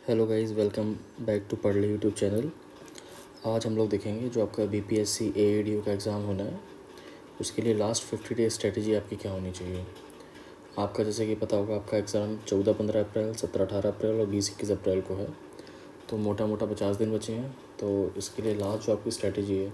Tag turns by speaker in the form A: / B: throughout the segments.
A: Hello guys, welcome back to Padh Le YouTube channel. आज हम लोग देखेंगे जो आपका बीपीएससी एएडीओ का एग्ज़ाम होना है, उसके लिए लास्ट 50 डेज स्ट्रेटजी आपकी क्या होनी चाहिए। आपका जैसे कि पता होगा, आपका एग्ज़ाम 14-15 अप्रैल, 17-18 अप्रैल और 20-21 अप्रैल को है। तो मोटा मोटा 50 दिन बचे हैं। तो इसके लिए लास्ट जो आपकी स्ट्रेटजी है,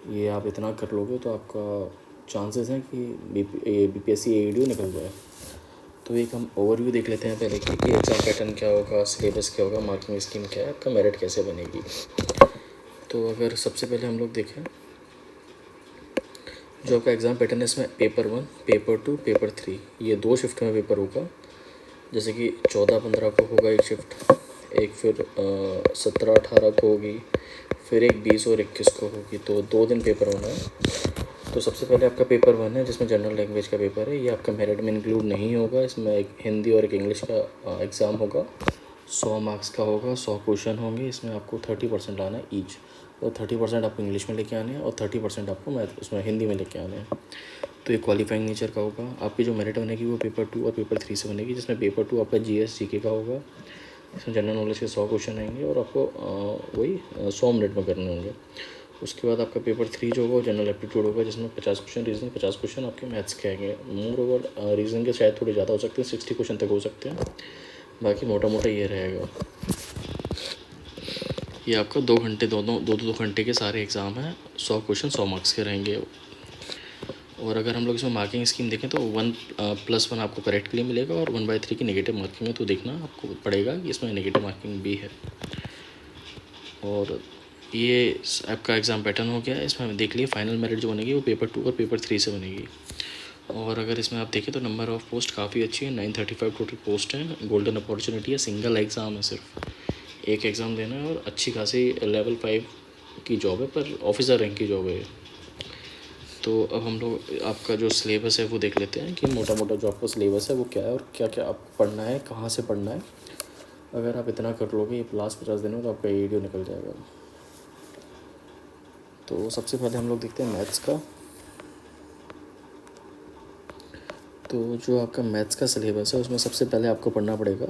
A: ये आप इतना कर लोगे तो आपका चांसेस हैं कि बीपीएससी एएडीओ निकल जाए। तो एक हम ओवरव्यू देख लेते हैं पहले कि एग्ज़ाम पैटर्न क्या होगा, सिलेबस क्या होगा, मार्किंग स्कीम क्या है, आपका मेरिट कैसे बनेगी। तो अगर सबसे पहले हम लोग देखें जो आपका एग्ज़ाम पैटर्न है, इसमें पेपर 1, पेपर 2, पेपर 3, ये 2 शिफ्ट में पेपर होगा। जैसे कि 14-15 को होगा एक शिफ्ट, एक फिर 17-18 को होगी, फिर एक 20 और 21 को होगी। तो 2 दिन पेपर होना है। तो सबसे पहले आपका पेपर 1 है जिसमें जनरल लैंग्वेज का पेपर है। ये आपका मेरिट में इंक्लूड नहीं होगा। इसमें एक हिंदी और एक इंग्लिश का एग्ज़ाम होगा। 100 मार्क्स का होगा, 100 क्वेश्चन होंगे। इसमें आपको 30% लाना है ईच। और 30% आपको इंग्लिश में लेके आने हैं और 30% आपको मैथ उसमें हिंदी में लेके आने हैं। तो ये क्वालिफाइंग नेचर का होगा। आपकी जो मेरिट बनेगी वो पेपर 2 और पेपर 3 से बनेगी, जिसमें पेपर 2 आपका जीके का होगा। इसमें जनरल नॉलेज के 100 क्वेश्चन आएंगे और आपको वही 100 मिनट में करने होंगे। उसके बाद आपका पेपर 3 जो होगा वो जनरल एप्टीट्यूड होगा, जिसमें 50 क्वेश्चन रीजनिंग, 50 क्वेश्चन आपके मैथ्स के आएंगे। मोर ओवर रीजनिंग के शायद थोड़े ज़्यादा हो सकते हैं, 60 क्वेश्चन तक हो सकते हैं। बाकी मोटा मोटा ये रहेगा। ये आपका 2 घंटे, दो घंटे के सारे एग्ज़ाम हैं। 100 क्वेश्चन 100 मार्क्स के रहेंगे। और अगर हम लोग इसमें मार्किंग स्कीम देखें तो 1+1 आपको करेक्ट के लिए मिलेगा और 1/3 की नेगेटिव मार्किंग है। तो देखना आपको पड़ेगा कि इसमें नेगेटिव मार्किंग भी है। और ये आपका एग्ज़ाम पैटर्न हो गया है। इसमें देख लिए फाइनल मेरिट जो बनेगी वो पेपर 2 और पेपर 3 से बनेगी। और अगर इसमें आप देखें तो नंबर ऑफ़ पोस्ट काफ़ी अच्छी है, 935 टोटल पोस्ट हैं। गोल्डन अपॉर्चुनिटी है, सिंगल एग्ज़ाम है, सिर्फ एक एग्ज़ाम देना है और अच्छी खासी लेवल 5 की जॉब है, पर ऑफिसर रैंक की जॉब है। तो अब हम लोग आपका जो सिलेबस है वो देख लेते हैं कि मोटा मोटा जो आपका सिलेबस है वो क्या है और क्या क्या आपको पढ़ना है, कहाँ से पढ़ना है। अगर आप इतना कर लोगे ये लास्ट 50 दिन में तो आपका एडीओ निकल जाएगा। तो सबसे पहले हम लोग देखते हैं मैथ्स का। तो जो आपका मैथ्स का सिलेबस है उसमें सबसे पहले आपको पढ़ना पड़ेगा,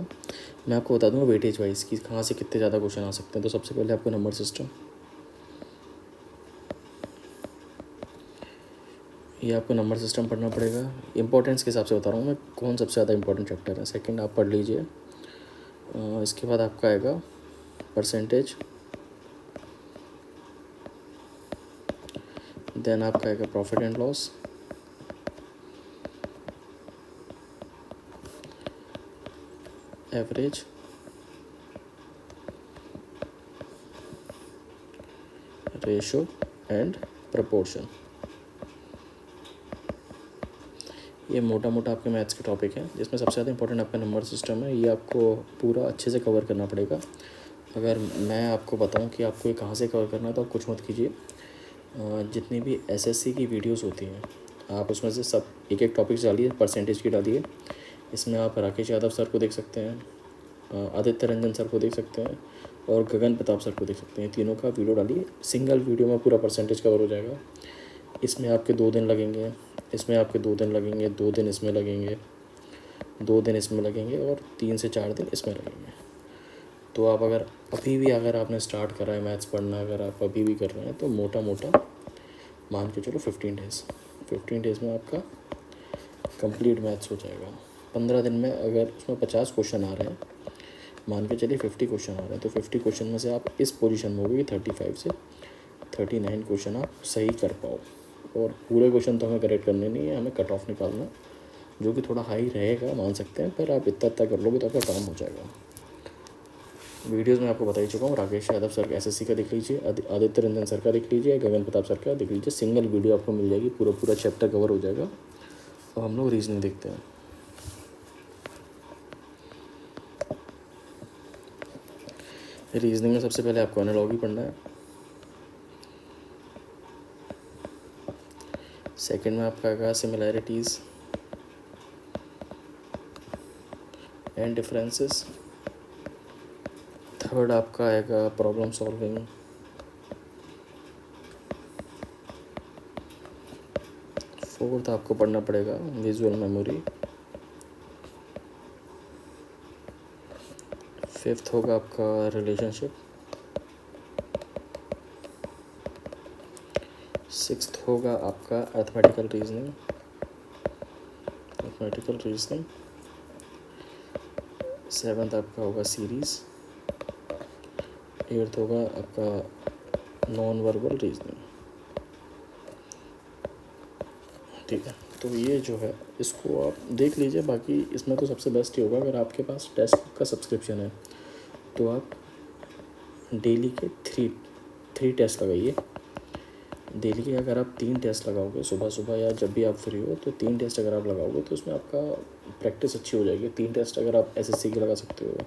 A: मैं आपको बता दूंगा वेटेज वाइज कि कहाँ से कितने ज़्यादा क्वेश्चन आ सकते हैं। तो सबसे पहले आपको नंबर सिस्टम, ये आपको नंबर सिस्टम पढ़ना पड़ेगा। इंपॉर्टेंस के हिसाब से बता रहा हूँ मैं कौन सबसे ज़्यादा इंपॉर्टेंट चैप्टर है। सेकंड आप पढ़ लीजिए। इसके बाद आपका आएगा परसेंटेज, देन आपका आएगा profit and loss, average, ratio and proportion. ये मोटा मोटा आपके मैथ्स के टॉपिक हैं, जिसमें सबसे ज़्यादा इंपॉर्टेंट आपका नंबर सिस्टम है। ये आपको पूरा अच्छे से कवर करना पड़ेगा। अगर मैं आपको बताऊं कि आपको ये कहाँ से कवर करना है तो आप कुछ मत कीजिए। जितनी भी एसएससी की वीडियोस होती हैं आप उसमें से सब एक एक टॉपिक डालिए, परसेंटेज की डालिए। इसमें आप राकेश यादव सर को देख सकते हैं, आदित्य रंजन सर को देख सकते हैं और गगन प्रताप सर को देख सकते हैं। तीनों का वीडियो डालिए, सिंगल वीडियो में पूरा परसेंटेज कवर हो जाएगा। इसमें आपके 2 दिन लगेंगे, इसमें आपके 2 दिन लगेंगे, 2 दिन इसमें लगेंगे, 2 दिन इसमें लगेंगे और 3 से 4 दिन इसमें लगेंगे। तो आप अगर अभी भी अगर आपने स्टार्ट करा है मैथ्स पढ़ना, अगर आप अभी भी कर रहे हैं तो मोटा मोटा मान के चलो 15 डेज़ में आपका कंप्लीट मैथ्स हो जाएगा। 15 दिन में अगर उसमें 50 क्वेश्चन आ रहे हैं, मान के चलिए 50 क्वेश्चन आ रहे हैं, तो 50 क्वेश्चन में से आप इस पोजीशन में होगी 35 से 39 क्वेश्चन आप सही कर पाओ। और पूरे क्वेश्चन तो हमें करेक्ट करने नहीं है, हमें कट ऑफ निकालना, जो कि थोड़ा हाई रहेगा मान सकते हैं, पर आप इतना कर लोगे तो आपका काम हो जाएगा। वीडियोस में आपको बता ही चुका हूँ, राकेश यादव सर एसएससी का देख लीजिए, आदित्य रंजन सर का देख लीजिए, गगन प्रताप सर का देख लीजिए। सिंगल वीडियो आपको मिल जाएगी, पूरा चैप्टर कवर हो जाएगा। अब हम लोग रीजनिंग देखते हैं। रीजनिंग में सबसे पहले आपको एनालॉजी पढ़ना है। सेकंड में आपका आएगा सिमिलैरिटीज़ एंड डिफरेंसेस। थर्ड आपका आएगा प्रॉब्लम सॉल्विंग। फोर्थ आपको पढ़ना पड़ेगा विजुअल मेमोरी। 5th होगा आपका रिलेशनशिप, 6th होगा आपका अर्थमेटिकल रीजनिंग, 7th आपका होगा सीरीज़, 8th होगा आपका नॉन वर्बल रीजनिंग। ठीक है, तो ये जो है इसको आप देख लीजिए। बाकी इसमें तो सबसे बेस्ट ही होगा अगर आपके पास टेक्स्ट बुक का सब्सक्रिप्शन है तो आप डेली के थ्री टेस्ट लगाइए। डेली के अगर आप 3 टेस्ट लगाओगे सुबह सुबह या जब भी आप फ्री हो, तो 3 टेस्ट अगर आप लगाओगे तो उसमें आपका प्रैक्टिस अच्छी हो जाएगी। 3 टेस्ट अगर आप एसएससी के लगा सकते हो,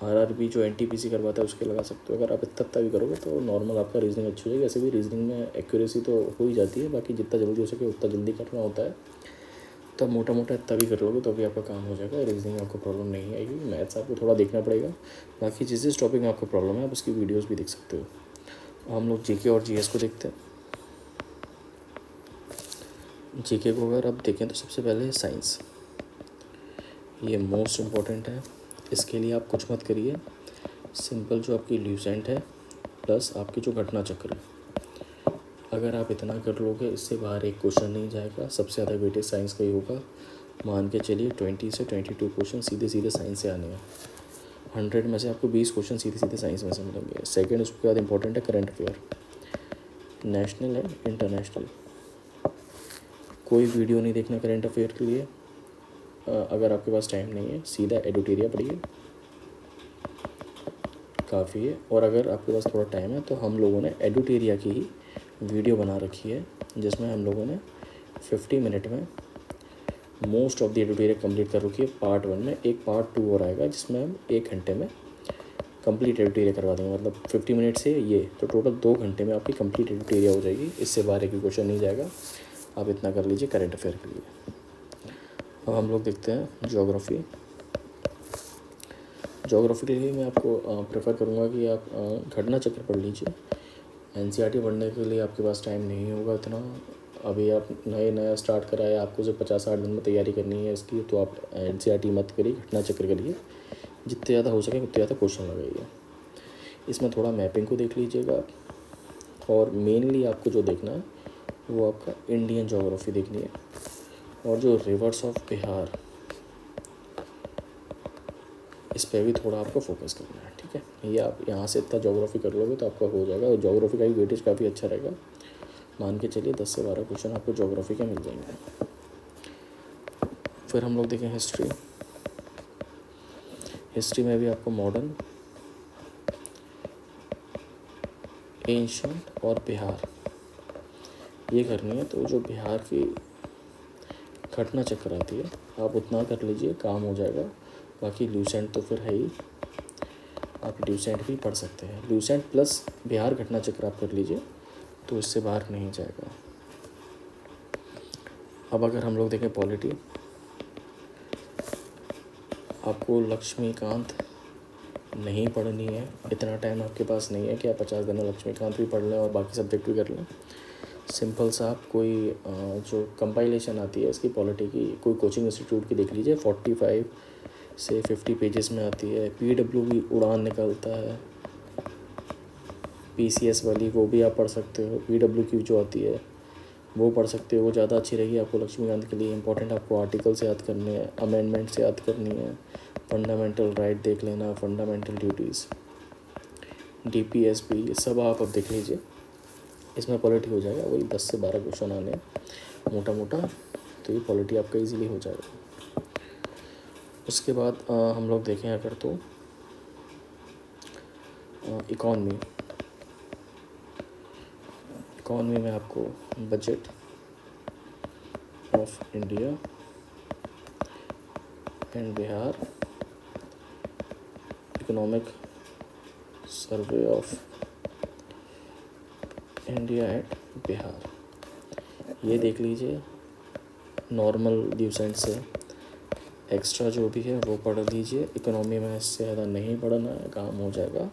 A: आरआरबी जो एनटीपीसी करवाता है उसके लगा सकते हो। अगर आप इतना भी करोगे तो नॉर्मल आपका रीजनिंग अच्छी हो जाएगी। ऐसे भी रीजनिंग में एक्यूरेसी तो हो ही जाती है, बाकी जितना जल्दी हो सके उतना जल्दी करना होता है। तो मोटा मोटा इतना भी कर लोगे तो भी आपका काम हो जाएगा। रीजनिंग में आपको प्रॉब्लम नहीं आएगी। मैथ्स आपको थोड़ा देखना पड़ेगा, बाकी जिस जिस टॉपिक में आपको प्रॉब्लम है आप उसकी वीडियोज़ भी देख सकते हो। हम लोग जीके और जीएस को देखते हैं। जीके को अगर आप देखें तो सबसे पहले साइंस, ये मोस्ट इम्पॉर्टेंट है। इसके लिए आप कुछ मत करिए, सिंपल जो आपकी ल्यूसेंट है प्लस आपकी जो घटना चक्र है, अगर आप इतना कर लोगे इससे बाहर एक क्वेश्चन नहीं जाएगा। सबसे ज़्यादा वेटेज साइंस का ही होगा। मान के चलिए 20 से 22 क्वेश्चन सीधे सीधे साइंस से आने हैं। 100 में से आपको 20 क्वेश्चन सीधे सीधे साइंस में से मिलेंगे। सेकेंड उसके बाद इंपॉर्टेंट है current affair, national and international. कोई वीडियो नहीं देखना करंट अफेयर के लिए। अगर आपके पास टाइम नहीं है सीधा एडुटेरिया पढ़िए, काफ़ी है। और अगर आपके पास थोड़ा टाइम है तो हम लोगों ने एडुटेरिया की ही वीडियो बना रखी है, जिसमें हम लोगों ने 50 मिनट में मोस्ट ऑफ द एडुटेरिया कंप्लीट कर रखी है। पार्ट 1 में एक पार्ट 2 और आएगा जिसमें हम 1 घंटे में कंप्लीट एडुटेरिया करवा देंगे। मतलब 50 मिनट से ये तो टोटल 2 घंटे में आपकी कंप्लीट एडुटेरिया हो जाएगी। इससे बाहर एक भी क्वेश्चन नहीं जाएगा। आप इतना कर लीजिए करंट अफेयर के लिए। अब हम लोग देखते हैं ज्योग्राफी। ज्योग्राफी के लिए मैं आपको प्रेफर करूँगा कि आप घटना चक्र पढ़ लीजिए। एनसीईआरटी पढ़ने के लिए आपके पास टाइम नहीं होगा इतना। अभी आप नया स्टार्ट कराए, आपको सिर्फ 50-60 दिन में तैयारी करनी है इसकी, तो आप एनसीईआरटी मत करिए, घटना चक्र करिए। जितने ज़्यादा हो सके उतने ज़्यादा क्वेश्चन लगाइए। इसमें थोड़ा मैपिंग को देख लीजिएगा, और मेनली आपको जो देखना है वो आपका इंडियन ज्योग्राफी देखनी है। और जो रिवर्स ऑफ बिहार, इस पर भी थोड़ा आपको फोकस करना है। ठीक है, ये आप यहाँ से इतना ज्योग्राफी कर लोगे तो आपका हो जाएगा। और ज्योग्राफी का भी वेटेज काफ़ी अच्छा रहेगा। मान के चलिए 10 से 12 क्वेश्चन आपको ज्योग्राफी के मिल जाएंगे। फिर हम लोग देखें हिस्ट्री। हिस्ट्री में भी आपको मॉडर्न, एंशिएंट और बिहार ये करनी है। तो जो बिहार की घटना चक्र आती है आप उतना कर लीजिए, काम हो जाएगा। बाकी ल्यूसेंट तो फिर है ही, आप ल्यूसेंट भी पढ़ सकते हैं। ल्यूसेंट प्लस बिहार घटना चक्र आप कर लीजिए तो इससे बाहर नहीं जाएगा। अब अगर हम लोग देखें पॉलिटी, आपको लक्ष्मीकांत नहीं पढ़नी है। इतना टाइम आपके पास नहीं है कि आप 50 दिन में लक्ष्मीकांत भी पढ़ लें और बाकी सब्जेक्ट भी कर लें। सिंपल सा आप कोई जो कंपाइलेशन आती है इसकी पॉलिटी की, कोई कोचिंग इंस्टीट्यूट की देख लीजिए। 45 से 50 पेजेस में आती है। पीडब्ल्यू भी उड़ान निकलता है, पीसीएस वाली वो भी आप पढ़ सकते हो। पीडब्ल्यू की जो आती है वो पढ़ सकते हो, वो ज़्यादा अच्छी रहेगी आपको लक्ष्मीकांत के लिए। इंपॉर्टेंट आपको आर्टिकल्स याद करने हैं, अमेंडमेंट से याद करनी है, फंडामेंटल राइट देख लेना, फंडामेंटल ड्यूटीज़, डीपीएसपी, ये सब आप अब देख लीजिए। इसमें पॉलिटी हो जाएगा, वही 10 से 12 क्वेश्चन आने मोटा मोटा, तो ये पॉलिटी आपका इजीली हो जाएगा। उसके बाद हम लोग देखें अगर तो इकॉनमी में आपको budget of India and Bihar, economic survey of India and Bihar, ये देख लीजिए। नॉर्मल ल्यूसेंट से एक्स्ट्रा जो भी है वो पढ़ लीजिए। इकोनॉमी में इससे ज़्यादा नहीं पढ़ना है, काम हो जाएगा।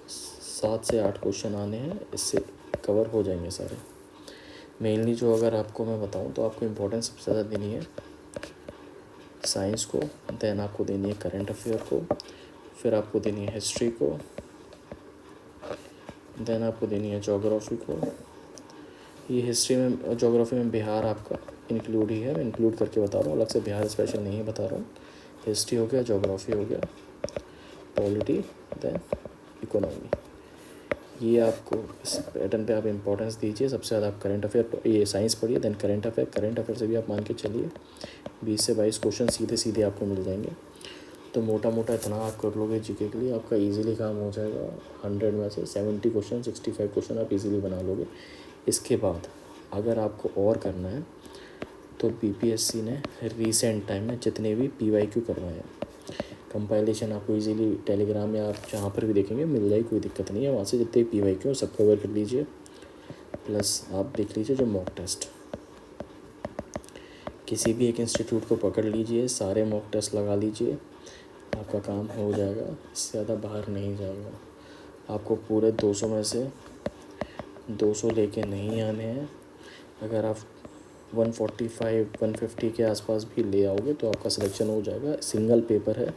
A: 7 से 8 क्वेश्चन आने हैं, इससे कवर हो जाएंगे सारे। मेनली जो अगर आपको मैं बताऊं तो आपको इम्पोर्टेंस सबसे ज़्यादा देनी है साइंस को, देन आपको देनी है करंट अफेयर को, फिर आपको देनी है हिस्ट्री को, देन आपको देनी है जोग्राफ़ी को। ये हिस्ट्री में जोग्राफ़ी में बिहार आपका इंक्लूड ही है, इंक्लूड करके बता रहा हूँ, अलग से बिहार स्पेशल नहीं बता रहा हूँ। हिस्ट्री हो गया, जोग्राफ़ी हो गया, पॉलिटी, देन इकोनॉमी। ये आपको इस पैटर्न पे आप इंपॉर्टेंस दीजिए। सबसे ज़्यादा आप करंट अफेयर, ये साइंस पढ़िए, देन करंट अफेयर से भी आप मान के चलिए 20 से 22 क्वेश्चन सीधे सीधे आपको मिल जाएंगे। तो मोटा मोटा इतना आप कर लोगे जीके के लिए, आपका इजीली काम हो जाएगा। 100 में से 70 क्वेश्चन, 65 क्वेश्चन आप इजीली बना लोगे। इसके बाद अगर आपको और करना है तो बीपीएससी ने रिसेंट टाइम में जितने भी पीवाईक्यू करवाए हैं, कंपाइलेशन आपको इजीली टेलीग्राम या आप जहाँ पर भी देखेंगे मिल जाएगी, कोई दिक्कत नहीं है। वहाँ से जितने पीवाईक्यू सब कवर कर लीजिए, प्लस आप देख लीजिए जो मॉक टेस्ट, किसी भी एक इंस्टीट्यूट को पकड़ लीजिए, सारे मॉक टेस्ट लगा लीजिए, आपका काम हो जाएगा। इससे ज़्यादा बाहर नहीं जाएगा। आपको पूरे 200 में से 200 लेके नहीं आने हैं। अगर आप 145 150 के आसपास भी ले आओगे तो आपका सिलेक्शन हो जाएगा। सिंगल पेपर है,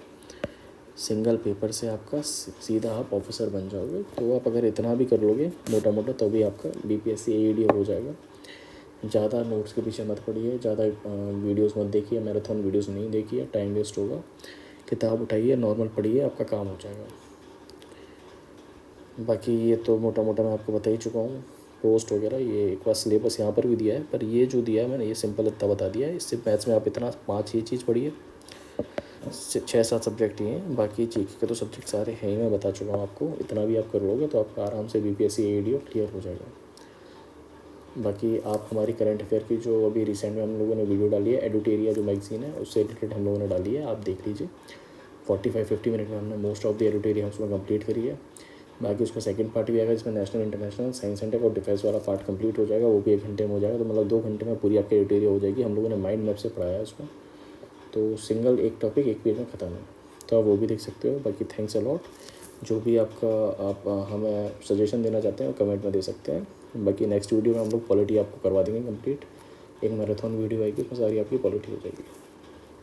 A: सिंगल पेपर से आपका सीधा आप ऑफिसर बन जाओगे। तो आप अगर इतना भी कर लोगे मोटा मोटा तो भी आपका बीपीएससी एईडी हो जाएगा। ज़्यादा नोट्स के पीछे मत पड़िए, ज़्यादा वीडियोस मत देखिए, मैराथन वीडियोस नहीं देखिए, टाइम वेस्ट होगा। किताब उठाइए, नॉर्मल पढ़िए, आपका काम हो जाएगा। बाकी ये तो मोटा मोटा मैं आपको बता ही चुका हूँ। पोस्ट वगैरह ये एक बार सिलेबस यहाँ पर भी दिया है, पर ये जो दिया है मैंने ये सिंपल इतना बता दिया है। इससे मैथ्स में आप इतना 5 ये चीज़ पढ़िए, 6-7 सब्जेक्ट ही हैं, बाकी जीके के तो सब्जेक्ट सारे हैं ही, मैं बता चुका हूँ आपको। इतना भी आप कर लोगे तो आपका आराम से बीपीएससी एईडी क्लियर हो जाएगा। बाकी आप हमारी करंट अफेयर की जो अभी रिसेंट में हम लोगों ने वीडियो डाली है, एडुटेरिया जो मैगजीन है उससे रिलेटेड हम लोगों ने डाली है, आप देख लीजिए। 45-50 मिनट में हमने मोस्ट ऑफ द एडुटेरिया उसमें कंप्लीट करी है। बाकी उसका सेकंड पार्ट भी आएगा जिसमें नेशनल इंटरनेशनल साइंस सेंटर और डिफेंस वाला पार्ट कंप्लीट हो जाएगा, वो भी 1 घंटे में हो जाएगा। तो मतलब 2 घंटे में पूरी आपकी एडुटेरिया हो जाएगी। हम लोगों ने माइंड मैप से पढ़ाया है उसमें, तो सिंगल एक टॉपिक एक पेज में ख़त्म है, तो आप वो भी देख सकते हो। बाकी थैंक्स अलॉट। जो भी आपका आप हमें सजेशन देना चाहते हैं कमेंट में दे सकते हैं। बाकी नेक्स्ट वीडियो में हम लोग पॉलिटी आपको करवा देंगे कंप्लीट। एक मैराथन वीडियो आएगी उसमें सारी आपकी पॉलिटी हो जाएगी।